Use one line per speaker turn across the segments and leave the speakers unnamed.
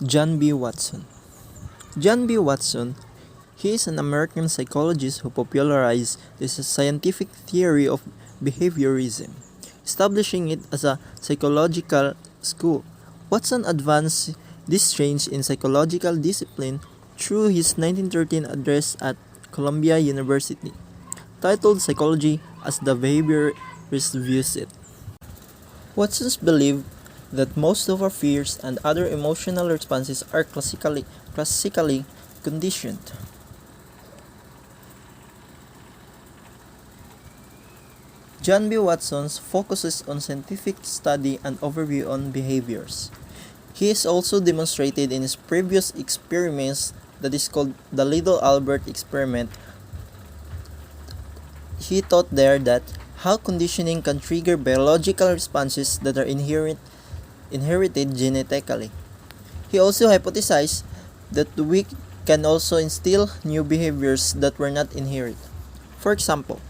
John B. Watson. John B. Watson, he is an American psychologist who popularized this scientific theory of behaviorism, establishing it as a psychological school. Watson advanced this change in psychological discipline through his 1913 address at Columbia University, titled Psychology as the Behaviorist Views It. Watson's believed that most of our fears and other emotional responses are classically conditioned. John B. Watson focuses on scientific study and overview on behaviors. He has also demonstrated in his previous experiments that is called the Little Albert experiment. He taught there that how conditioning can trigger biological responses that are inherited genetically. He also hypothesized that we can also instill new behaviors that were not inherited. For example,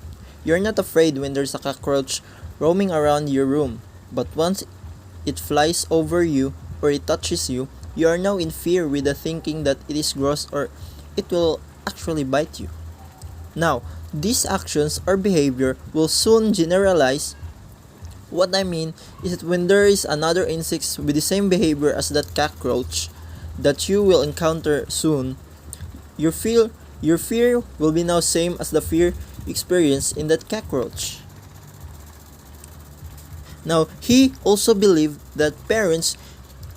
you're not afraid when there's a cockroach roaming around your room, but once it flies over you or it touches you, you are now in fear with the thinking that it is gross or it will actually bite you. Now, these actions or behavior will soon generalize. What I mean is that when there is another insect with the same behavior as that cockroach that you will encounter soon, your fear will be now same as the fear you experienced in that cockroach. Now, he also believed that parents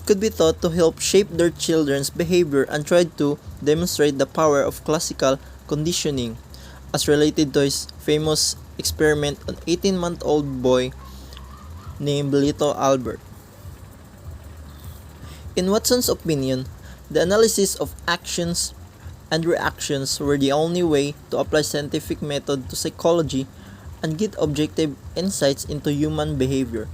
could be taught to help shape their children's behavior and tried to demonstrate the power of classical conditioning as related to his famous experiment on 18-month-old boy named Little Albert. In Watson's opinion, the analysis of actions and reactions were the only way to apply scientific method to psychology and get objective insights into human behavior.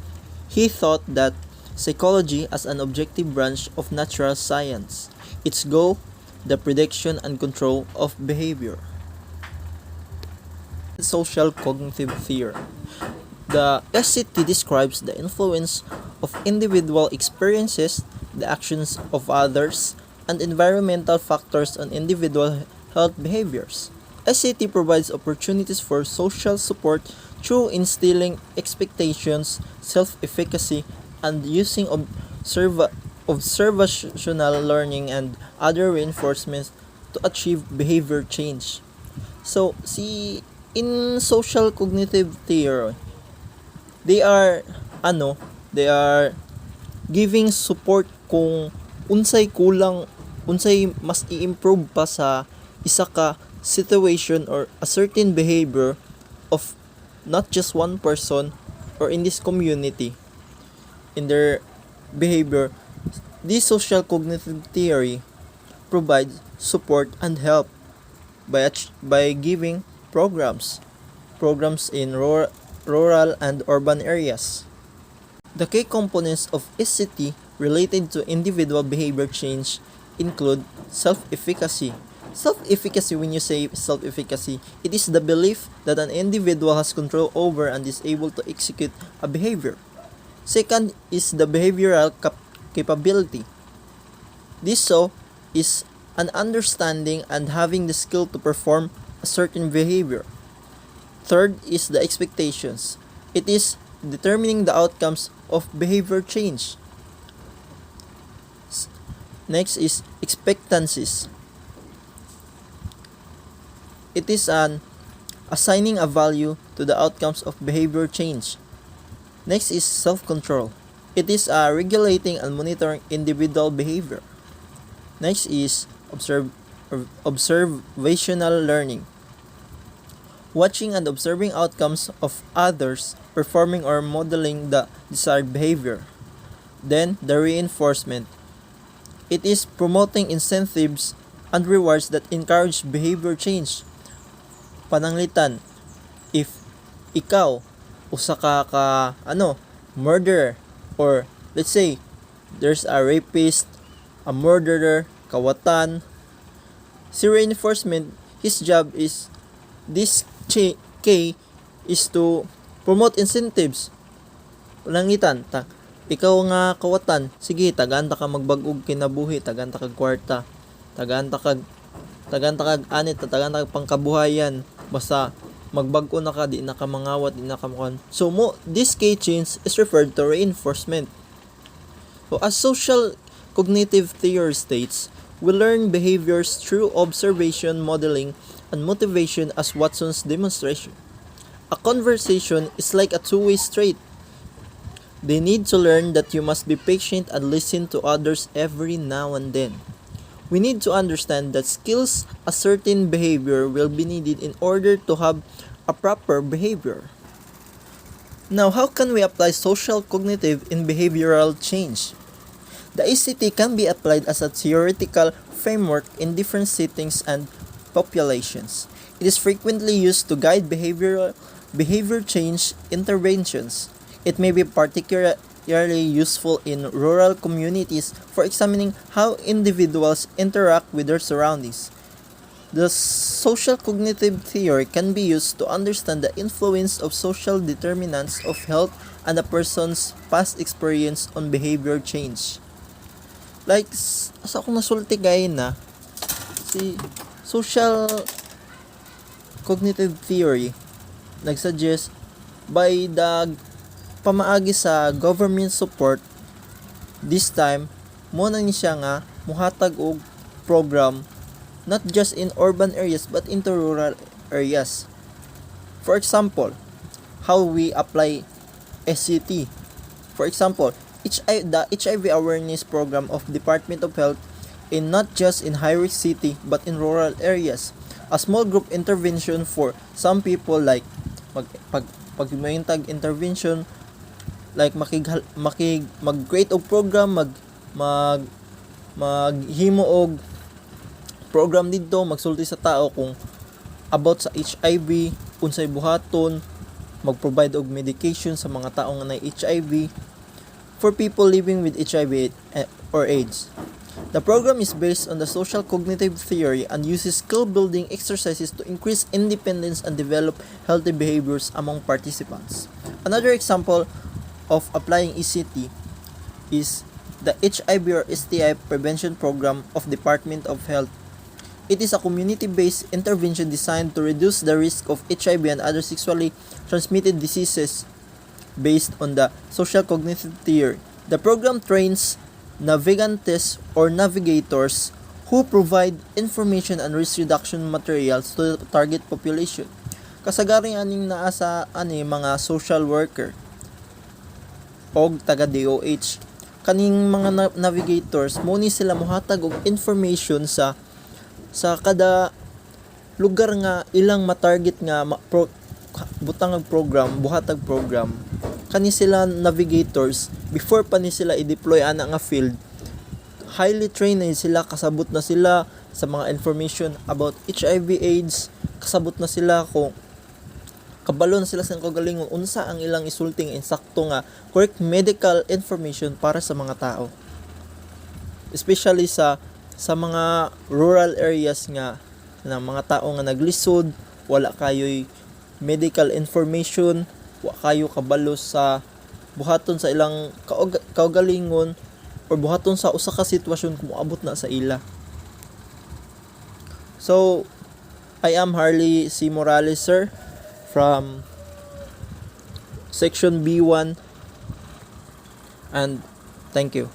He thought that psychology as an objective branch of natural science, its goal, the prediction and control of behavior. Social cognitive theory. The SCT describes the influence of individual experiences, the actions of others, and environmental factors on individual health behaviors. SCT provides opportunities for social support through instilling expectations, self-efficacy, and using observational learning and other reinforcements to achieve behavior change. So, in social cognitive theory, they are giving support kung unsay mas i-improve pa sa isa ka situation or a certain behavior of not just one person or in this community in their behavior. This social cognitive theory provides support and help by giving programs in rural and urban areas. The key components of SCT related to individual behavior change include self-efficacy. Self-efficacy, when you say self-efficacy, it is the belief that an individual has control over and is able to execute a behavior. Second is the behavioral capability. This is an understanding and having the skill to perform a certain behavior. Third is the expectations. It is determining the outcomes of behavior change. Next is expectancies. It is an assigning a value to the outcomes of behavior change. Next is self-control. It is regulating and monitoring individual behavior. Next is observational learning. Watching and observing outcomes of others performing or modeling the desired behavior. Then, the reinforcement. It is promoting incentives and rewards that encourage behavior change. Pananglitan, if ikaw usa ka murderer, or let's say there's a rapist, a murderer, kawatan, si reinforcement, his job is this K is to promote incentives. Pananglitan, Ikaw nga kawatan, sige tagaanta ka magbag-og kinabuhi, tagaanta kag kwarta, tagaanta kag anit, tagaanta kag pangkabuhayan, basta magbag-o na ka, di na ka mangawat, di na ka mukan. So this key change is referred to reinforcement. So as social cognitive theory states, we learn behaviors through observation, modeling, and motivation as Watson's demonstration. A conversation is like a two-way street. They need to learn that you must be patient and listen to others every now and then. We need to understand that skills a certain behavior will be needed in order to have a proper behavior. Now, how can we apply social cognitive in behavioral change? The ACT can be applied as a theoretical framework in different settings and populations. It is frequently used to guide behavior change interventions. It may be particularly useful in rural communities for examining how individuals interact with their surroundings. The social cognitive theory can be used to understand the influence of social determinants of health and a person's past experience on behavior change. Like, sa akong nasulti gaya na, si social cognitive theory nagsuggest by the pamaagi sa government support, this time mo na ni siya nga muhatag og program not just in urban areas but into rural areas. For example, how we apply SCT. For example, the HIV awareness program of Department of Health in not just in high-risk city but in rural areas. A small group intervention for some people, like pag intervention, like mag-create og program, maghimo og program dito, magsulti sa tao kung about sa HIV, unsay buhaton, mag-provide og medication sa mga tao nga na HIV for people living with HIV or AIDS. The program is based on the social cognitive theory and uses skill-building exercises to increase independence and develop healthy behaviors among participants. Another example of applying ECT is the HIV or STI prevention program of Department of Health. It is a community-based intervention designed to reduce the risk of HIV and other sexually transmitted diseases based on the social cognitive theory. The program trains navigantes or navigators who provide information and risk reduction materials to the target population. Kasagaring aning naa sa mga social worker og taga DOH. Kaning mga navigators mo ni sila mohatag og information sa kada lugar nga ilang matarget nga butang og program, buhatag program. Kani sila navigators before pa ni sila i-deploy ana nga field, highly trained na sila, kasabot na sila sa mga information about HIV AIDS, kasabot na sila kung kabalo na sila sa kagalingon unsa ang ilang isulting insakto nga correct medical information para sa mga tao, especially sa mga rural areas nga ng mga tao nga naglisod, wala kayo'y medical information, wa kayo kabalo sa buhaton sa ilang kaugalingon or buhaton sa usa ka sitwasyon kung moabot na sa ila. So, I am Harley C. Morales, sir, from section B1, and thank you.